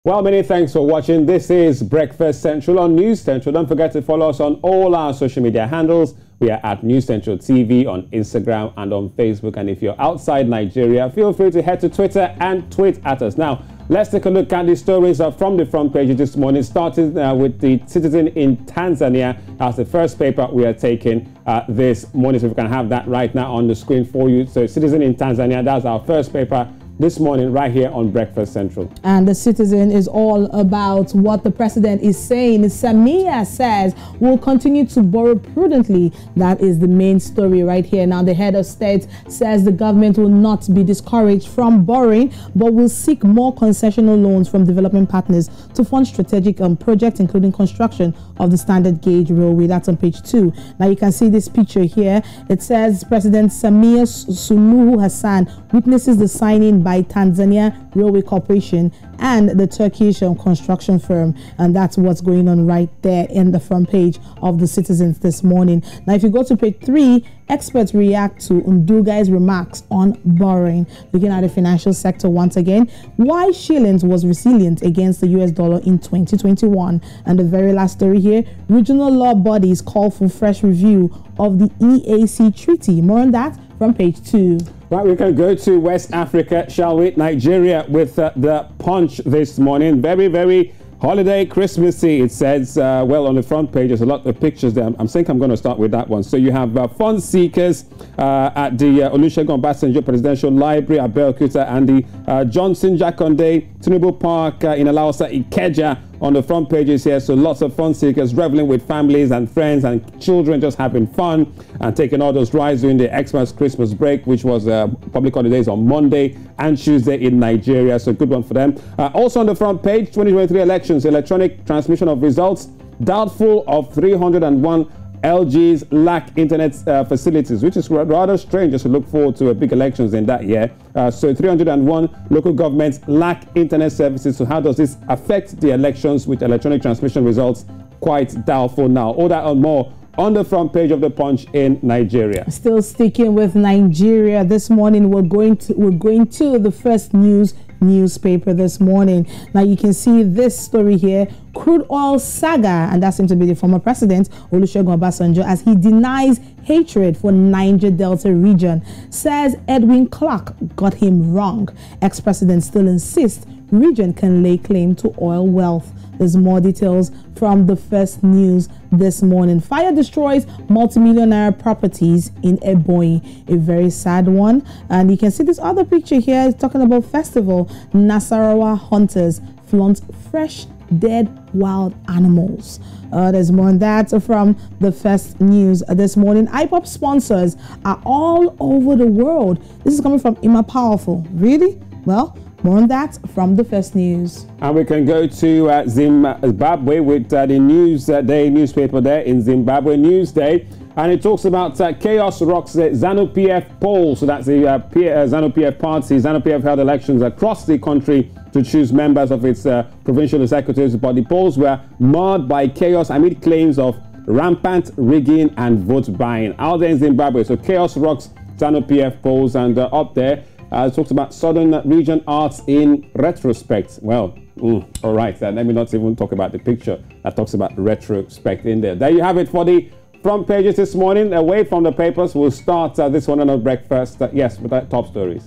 Well, many thanks for watching. This is Breakfast Central on News Central. Don't forget to follow us on all our social media handles. We are at News Central TV on Instagram and on Facebook. And if you're outside Nigeria, feel free to head to Twitter and tweet at us. Now, let's take a look at the stories from the front page this morning, starting with the Citizen in Tanzania as the first paper we are taking this morning. So we can have that right now on the screen for you. So Citizen in Tanzania, that's our first paper this morning right here on Breakfast Central. And the Citizen is all about what the president is saying. Samia says we'll continue to borrow prudently. That is the main story right here. Now, the head of state says the government will not be discouraged from borrowing, but will seek more concessional loans from development partners to fund strategic projects, including construction of the standard gauge railway. That's on page 2. Now, you can see this picture here. It says President Samia Suluhu Hassan witnesses the signing by Tanzania Railway Corporation and the Turkish construction firm, and that's what's going on right there in the front page of the Citizens this morning. Now, if you go to page 3, experts react to Ndugai's remarks on borrowing. Looking at the financial sector once again, why shillings was resilient against the US dollar in 2021. And the very last story here, regional law bodies call for fresh review of the EAC treaty. More on that from page 2. Right, we can go to West Africa, shall we? Nigeria with the Punch this morning. Very, very holiday, Christmassy, it says. Well, on the front page, there's a lot of pictures there. I'm saying I'm going to start with that one. So you have fund seekers at the Olusegun Obasanjo Presidential Library at Belkuta and the Johnson Jakonde Tinubu Park in Alausa, Ikeja on the front pages here. So lots of fun seekers reveling with families and friends and children, just having fun and taking all those rides during the Xmas Christmas break, which was public holidays on Monday and Tuesday in Nigeria. So good one for them. Also on the front page, 2023 elections, electronic transmission of results. Doubtful of 301 LGs lack internet facilities, which is rather strange as we look forward to big elections in that year. So 301 local governments lack internet services. So how does this affect the elections with electronic transmission results? Quite doubtful now. All that and more on the front page of the Punch in Nigeria. Still sticking with Nigeria this morning, we're going to the First News newspaper this morning. Now you can see this story here, crude oil saga, and that seems to be the former president Olusegun Obasanjo as he denies hatred for Niger Delta region. Says Edwin Clark got him wrong. Ex-president still insists region can lay claim to oil wealth. There's more details from the First News this morning. Fire destroys multi-millionaire properties in Ebonyi. A very sad one. And you can see this other picture here. It's talking about festival. Nasarawa hunters flaunt fresh dead wild animals. There's more on that from the First News this morning. IPOP sponsors are all over the world. This is coming from Ima Powerful. Really? Well, more on that from the First News. And we can go to Zimbabwe with the Newsday newspaper there in Zimbabwe, Newsday. And it talks about chaos rocks the ZANU-PF poll. So that's the ZANU-PF party. ZANU-PF held elections across the country to choose members of its provincial executives. But the polls were marred by chaos amid claims of rampant rigging and vote buying out there in Zimbabwe. So chaos rocks ZANU-PF polls, and up there, it talks about Southern Region Arts in retrospect. Well, all right, let me not even talk about the picture that talks about retrospect in there. There you have it for the front pages this morning. Away from the papers, we'll start this one on our breakfast. Yes, with our top stories.